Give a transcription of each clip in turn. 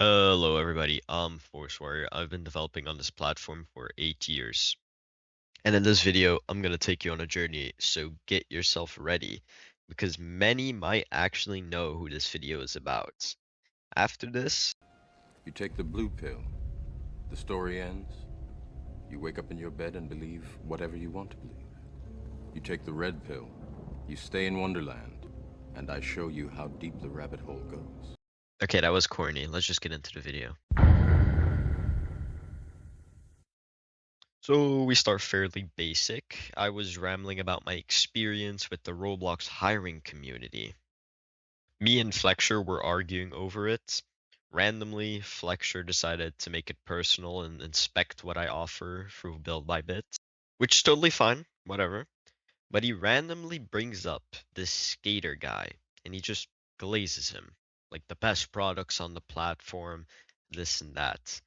Hello everybody, I'm Force Warrior. I've been developing on this platform for 8 years. And in this video, I'm going to take you on a journey, so get yourself ready, because many might actually know who this video is about. After this, You take the blue pill. The story ends. You wake up in your bed and believe whatever you want to believe. You take the red pill. You stay in Wonderland. And I show you how deep the rabbit hole goes. okay, that was corny. Let's just get into the video. So we start fairly basic. I was rambling about my experience with the Roblox hiring community. Me and Flexure were arguing over it. Randomly, Flexure decided to make it personal and inspect what I offer through Build by Bit, which is totally fine, whatever. But he randomly brings up this skater guy and he just glazes him. Like the best products on the platform, this and that.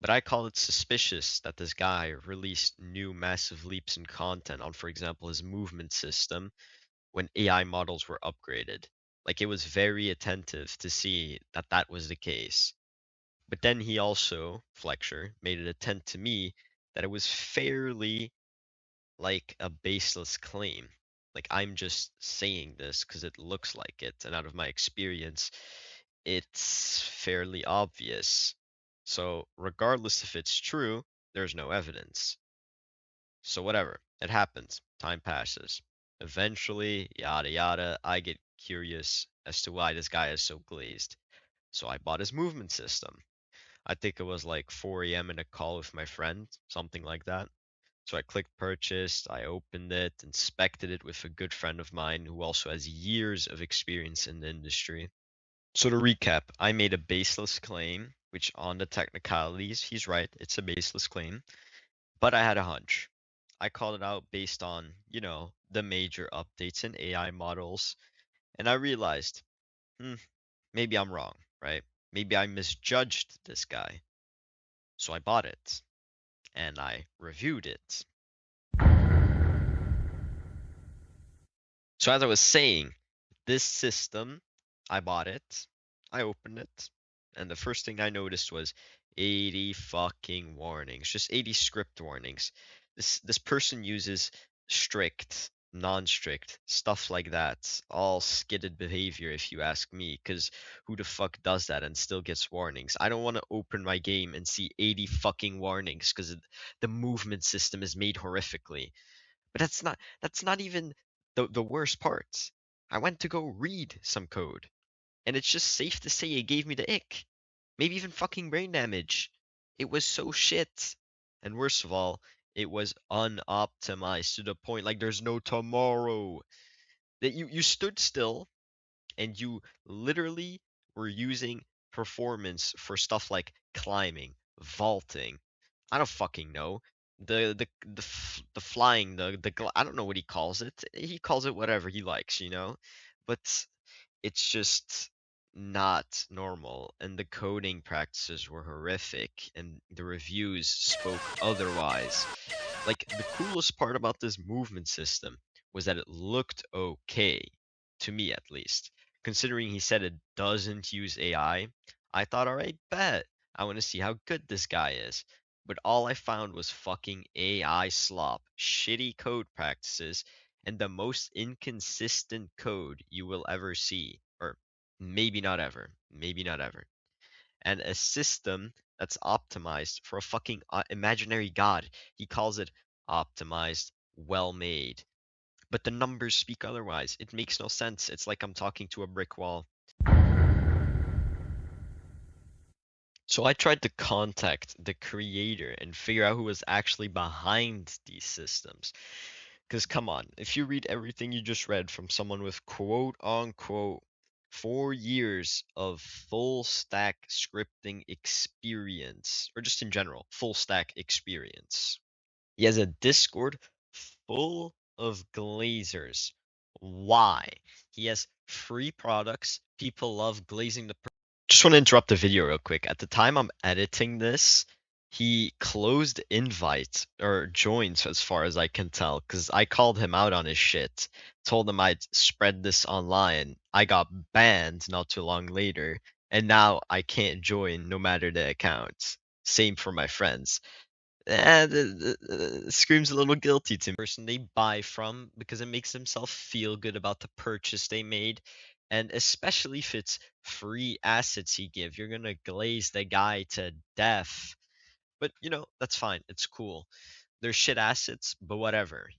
But I call it suspicious that this guy released new massive leaps in content on, for example, his movement system when AI models were upgraded. Like it was very attentive to see that that was the case. But then he also, Flexure, made it attempt to me that it was fairly like a baseless claim. Like I'm just saying this because it looks like it, and out of my experience, it's fairly obvious. So regardless if it's true, there's no evidence. So whatever, it happens. Time passes. Eventually, yada yada, I get curious as to why this guy is so glazed. So I bought his movement system. I think it was like 4 a.m. in a call with my friend, something like that. So I clicked purchase, I opened it, inspected it with a good friend of mine who also has years of experience in the industry. So to recap, I made a baseless claim, which on the technicalities, he's right, it's a baseless claim, but I had a hunch. I called it out based on, the major updates in AI models, and I realized, maybe I'm wrong, right? Maybe I misjudged this guy. So I bought it, and I reviewed it. So as I was saying, this system, I bought it, I opened it, and the first thing I noticed was 80 fucking warnings, just 80 script warnings. This person uses strict, non-strict, stuff like that. All skidded behavior if you ask me, because who the fuck does that and still gets warnings? I don't want to open my game and see 80 fucking warnings because the movement system is made horrifically. But that's not even the worst part. I went to go read some code, and it's just safe to say it gave me the ick. Maybe even fucking brain damage. It was so shit. And worst of all, it was unoptimized to the point like there's no tomorrow. That you stood still and you literally were using performance for stuff like climbing, vaulting. I don't fucking know. The flying, I don't know what he calls it. He calls it whatever he likes. But it's just not normal, and the coding practices were horrific, and the reviews spoke otherwise. Like the coolest part about this movement system was that it looked okay, to me at least. Considering he said it doesn't use I thought, alright, bet. I want to see how good this guy is. But all I found was fucking AI slop, shitty code practices, and the most inconsistent code you will ever see. Or maybe not ever. Maybe not ever. And a system that's optimized for a fucking imaginary god. He calls it optimized, well made. But the numbers speak otherwise. It makes no sense. It's like I'm talking to a brick wall. So I tried to contact the creator and figure out who was actually behind these systems. Because come on, if you read everything you just read from someone with quote unquote 4 years of full stack scripting experience, or just in general, full stack experience, he has a Discord full of glazers. Why? He has free products. People love glazing the. Just want to interrupt the video real quick. At the time I'm editing this, he closed invite or joins as far as I can tell, because I called him out on his shit. Told him I'd spread this online. I got banned not too long later. And now I can't join no matter the accounts. Same for my friends. Screams a little guilty to me. Person they buy from because it makes themselves feel good about the purchase they made. And especially if it's free assets he give, you're gonna glaze the guy to death. But that's fine. It's cool. They're shit assets, but whatever.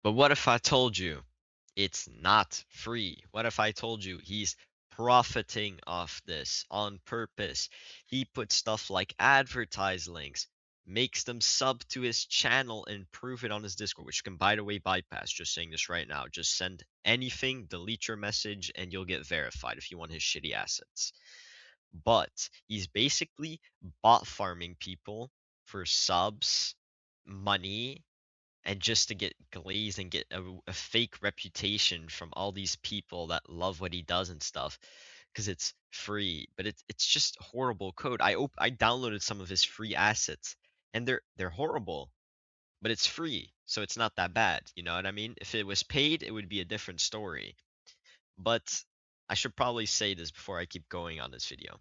But what if I told you it's not free? What if I told you he's profiting off this on purpose? He puts stuff like advertise links, makes them sub to his channel and prove it on his Discord, which you can, by the way, bypass. Just saying this right now. Just send anything, delete your message, and you'll get verified if you want his shitty assets. But he's basically bot farming people for subs, money, and just to get glazed and get a fake reputation from all these people that love what he does and stuff because it's free, but it's just horrible code. I downloaded some of his free assets and they're horrible, but it's free, so it's not that bad. You know what I mean? If it was paid, it would be a different story. But I should probably say this before I keep going on this video.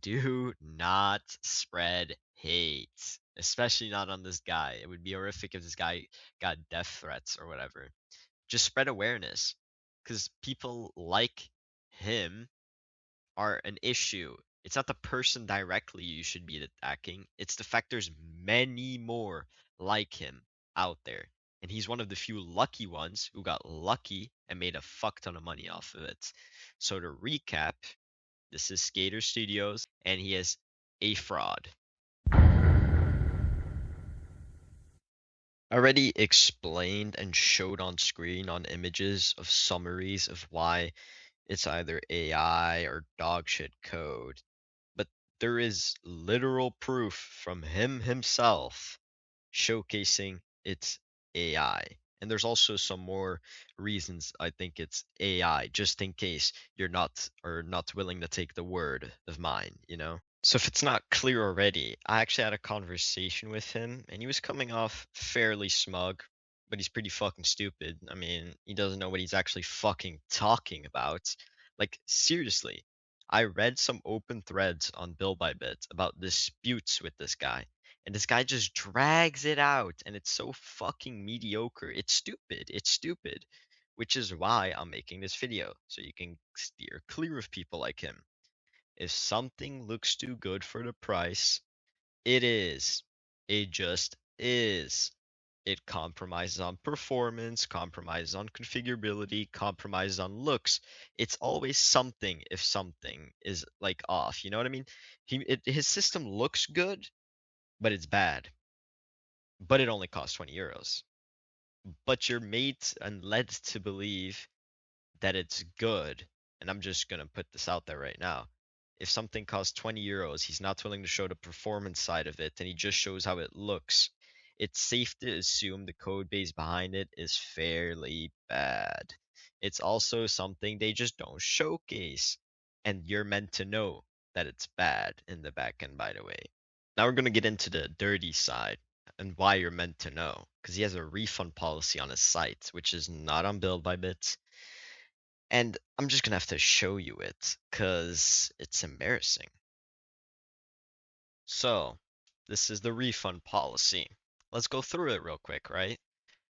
Do not spread hate, especially not on this guy. It would be horrific if this guy got death threats or whatever. Just spread awareness, because people like him are an issue. It's not the person directly you should be attacking, it's the fact there's many more like him out there. And he's one of the few lucky ones who got lucky and made a fuck ton of money off of it. So to recap, this is Skater Studios, and he is a fraud. Already explained and showed on screen on images of summaries of why it's either AI or dogshit code. But there is literal proof from him himself showcasing it's AI. And there's also some more reasons I think it's AI, just in case you're not willing to take the word of mine. So if it's not clear already, I actually had a conversation with him and he was coming off fairly smug, but he's pretty fucking stupid. I mean, he doesn't know what he's actually fucking talking about. Like, seriously, I read some open threads on Bill by Bit about disputes with this guy, and this guy just drags it out, and it's so fucking mediocre. It's stupid. It's stupid. Which is why I'm making this video, so you can steer clear of people like him. If something looks too good for the price, it is. It just is. It compromises on performance, compromises on configurability, compromises on looks. It's always something if something is like off. You know what I mean? His system looks good, but it's bad. But it only costs 20 euros. But you're made and led to believe that it's good. And I'm just going to put this out there right now. If something costs 20 euros, he's not willing to show the performance side of it, and he just shows how it looks. It's safe to assume the code base behind it is fairly bad. It's also something they just don't showcase. And you're meant to know that it's bad in the back end, by the way. Now we're going to get into the dirty side and why you're meant to know. Because he has a refund policy on his site, which is not on Build by Bits. And I'm just gonna have to show you it, because it's embarrassing. So, this is the refund policy. Let's go through it real quick, right?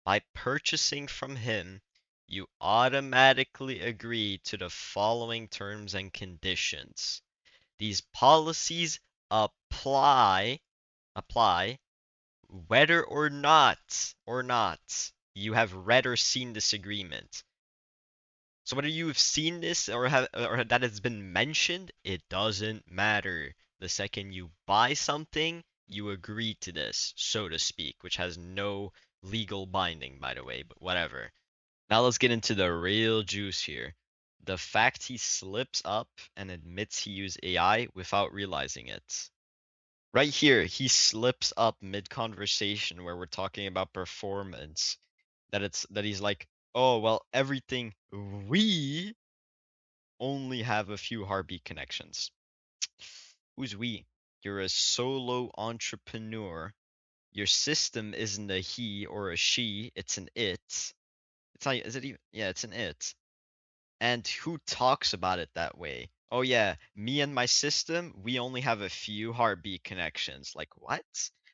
By purchasing from him, you automatically agree to the following terms and conditions. These policies apply whether or not you have read or seen this agreement. So whether you have seen this or that has been mentioned, it doesn't matter. The second you buy something, you agree to this, so to speak, which has no legal binding, by the way, but whatever. Now let's get into the real juice here. The fact he slips up and admits he used AI without realizing it. Right here, he slips up mid-conversation where we're talking about performance. That he's like, oh well, everything we only have a few heartbeat connections. Who's we? You're a solo entrepreneur. Your system isn't a he or a she, it's an it. It's not, is it even? Yeah, it's an it. And who talks about it that way? Oh yeah, me and my system, we only have a few heartbeat connections. Like what?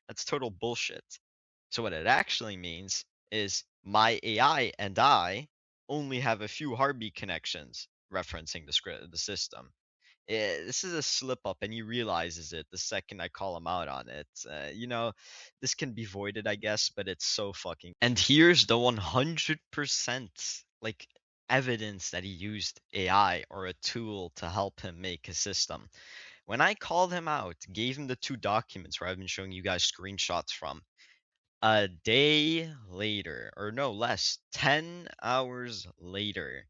That's total bullshit. So what it actually means is my AI and I only have a few heartbeat connections, referencing the script, the system. This is a slip up, and he realizes it the second I call him out on it. This can be voided, I guess, but it's so fucking. And here's the 100% like evidence that he used AI or a tool to help him make his system. When I called him out, gave him the two documents where I've been showing you guys screenshots from, a day later, or no less, 10 hours later,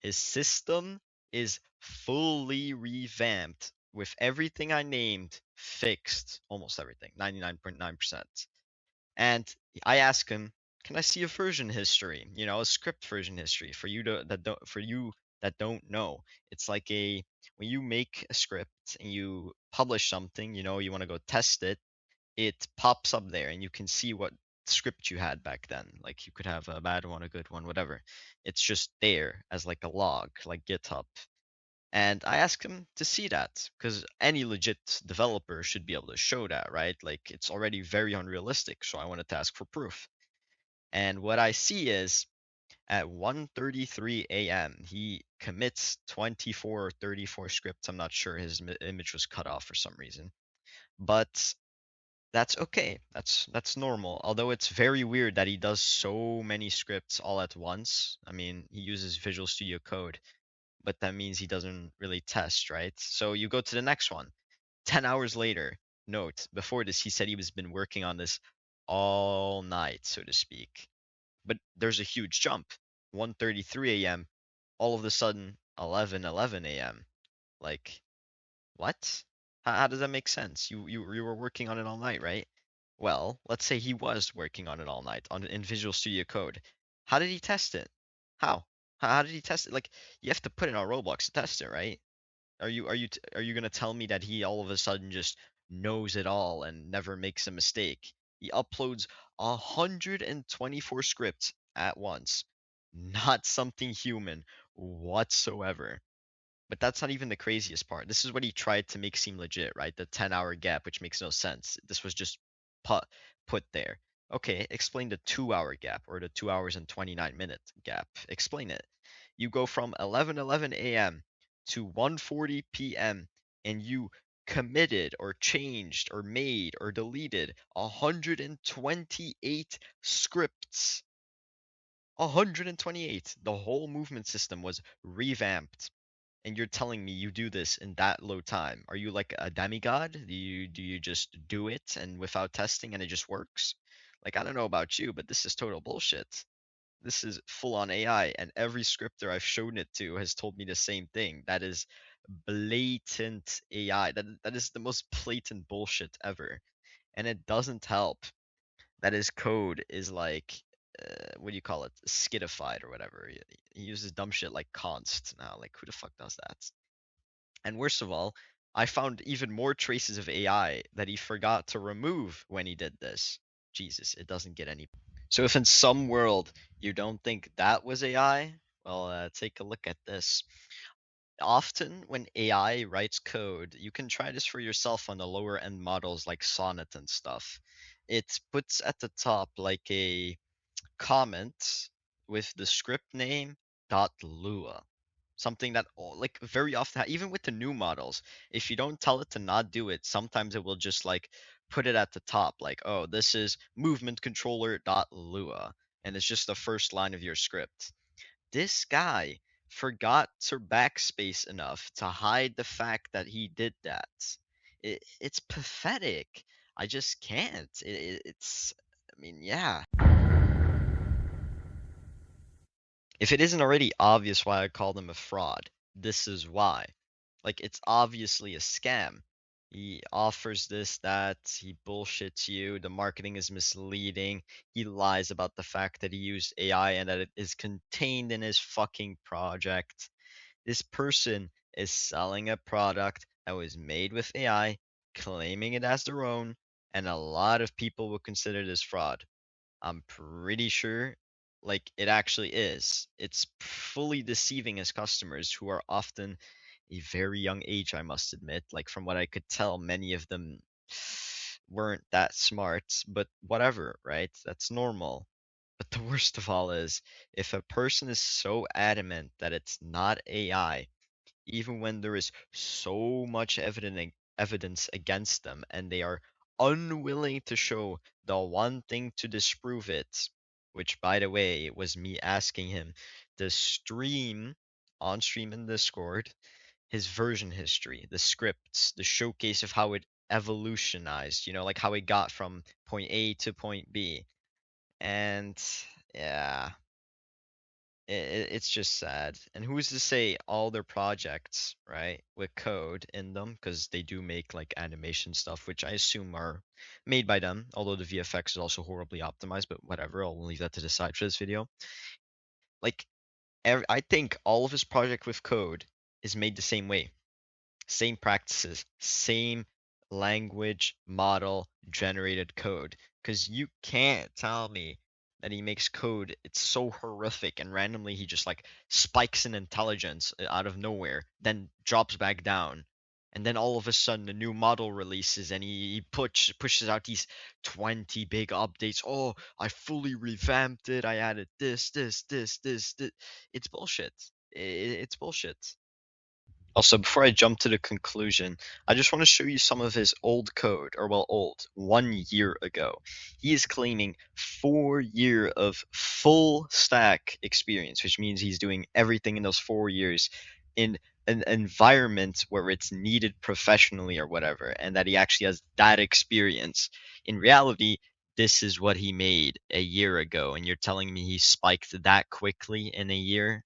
his system is fully revamped with everything I named fixed, almost everything, 99.9%. And I ask him, "Can I see a version history? A script version history for you that don't know. It's like a when you make a script and you publish something, you want to go test it, it pops up there and you can see what script you had back then. Like you could have a bad one, a good one, whatever. It's just there as like a log, like GitHub. And I asked him to see that because any legit developer should be able to show that, right? Like it's already very unrealistic. So I wanted to ask for proof. And what I see is at 1:33 a.m. he commits 24 or 34 scripts. I'm not sure, his image was cut off for some reason. But that's okay. That's normal. Although it's very weird that he does so many scripts all at once. I mean, he uses Visual Studio Code, but that means he doesn't really test, right? So you go to the next one. 10 hours later, note, before this he said he was been working on this all night, so to speak. But there's a huge jump. 1:33 a.m. all of a sudden 11:11 a.m. Like what? How does that make sense? You were working on it all night, right? Well, let's say he was working on it all night in Visual Studio Code. How did he test it? How? How did he test it? Like you have to put it on Roblox to test it, right? Are you gonna tell me that he all of a sudden just knows it all and never makes a mistake? He uploads 124 scripts at once. Not something human whatsoever. But that's not even the craziest part. This is what he tried to make seem legit, right? The 10-hour gap, which makes no sense. This was just put put there. Okay, explain the 2-hour gap or the 2 hours and 29-minute gap. Explain it. You go from 11:11 a.m. to 1:40 p.m. and you committed or changed or made or deleted 128 scripts. 128. The whole movement system was revamped, and you're telling me you do this in that low time. Are you like a demigod? Do you just do it and without testing and it just works? Like I don't know about you, but this is total bullshit. This is full on AI, and every scripter I've shown it to has told me the same thing. That is blatant AI. That is the most blatant bullshit ever. And it doesn't help that his code is like what do you call it? Skidified or whatever. He uses dumb shit like const now. Like who the fuck does that? And worst of all, I found even more traces of AI that he forgot to remove when he did this. Jesus, it doesn't get any. So if in some world you don't think that was AI, well, take a look at this. Often when AI writes code, you can try this for yourself on the lower end models like Sonnet and stuff. It puts at the top like a comment with the script name .lua, something that like very often even with the new models, if you don't tell it to not do it, sometimes it will just like put it at the top like, oh, this is movement controller .lua, and it's just the first line of your script. This guy forgot to backspace enough to hide the fact that he did that. It's pathetic. I just can't. It's I mean, yeah. If it isn't already obvious why I call them a fraud, this is why. Like, it's obviously a scam. He offers this, that, he bullshits you, the marketing is misleading, he lies about the fact that he used AI and that it is contained in his fucking project. This person is selling a product that was made with AI, claiming it as their own, and a lot of people will consider this fraud. I'm pretty sure like it actually is. It's fully deceiving his customers who are often a very young age, I must admit. Like from what I could tell, many of them weren't that smart, but whatever, right? That's normal. But the worst of all is if a person is so adamant that it's not AI, even when there is so much evidence against them and they are unwilling to show the one thing to disprove it, which by the way was me asking him to stream on stream in Discord his version history, the scripts, the showcase of how it evolutionized, like how it got from point A to point B. And yeah, it's just sad. And who's to say all their projects, right, with code in them, because they do make like animation stuff, which I assume are made by them, although the VFX is also horribly optimized, but whatever, I'll leave that to the side for this video. Like, I think all of his project with code is made the same way. Same practices, same language model generated code. Because you can't tell me that he makes code, it's so horrific, and randomly he just like spikes in intelligence out of nowhere, then drops back down. And then all of a sudden a new model releases and he pushes out these 20 big updates. Oh, I fully revamped it. I added this. It's bullshit. It's bullshit. Also, before I jump to the conclusion, I just want to show you some of his old code, or well, old, 1 year ago. He is claiming 4 year of full stack experience, which means he's doing everything in those 4 years in an environment where it's needed professionally or whatever, and that he actually has that experience. In reality, this is what he made a year ago, and you're telling me he spiked that quickly in a year?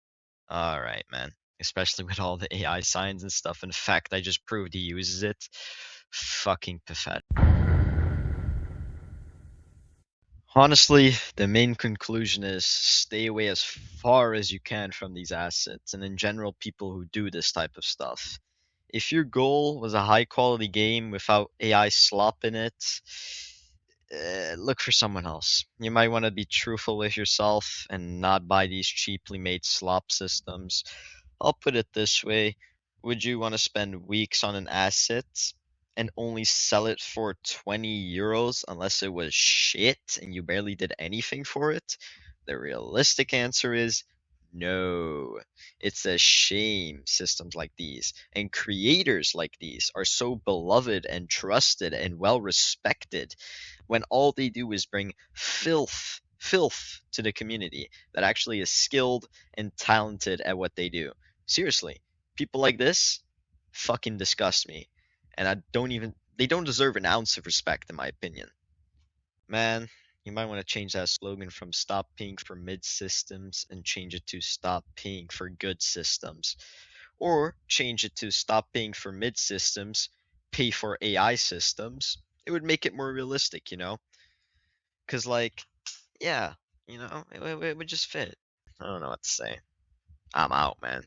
All right, man. Especially with all the AI signs and stuff. In fact, I just proved he uses it. Fucking pathetic. Honestly, the main conclusion is stay away as far as you can from these assets, and in general, people who do this type of stuff. If your goal was a high quality game without AI slop in it, look for someone else. You might want to be truthful with yourself and not buy these cheaply made slop systems. I'll put it this way. Would you want to spend weeks on an asset and only sell it for 20 euros unless it was shit and you barely did anything for it? The realistic answer is no. It's a shame systems like these and creators like these are so beloved and trusted and well respected when all they do is bring filth to the community that actually is skilled and talented at what they do. Seriously, people like this fucking disgust me. And they don't deserve an ounce of respect, in my opinion. Man, you might want to change that slogan from stop paying for mid systems and change it to stop paying for good systems. Or change it to stop paying for mid systems, pay for AI systems. It would make it more realistic. Because, like, yeah, it would just fit. I don't know what to say. I'm out, man.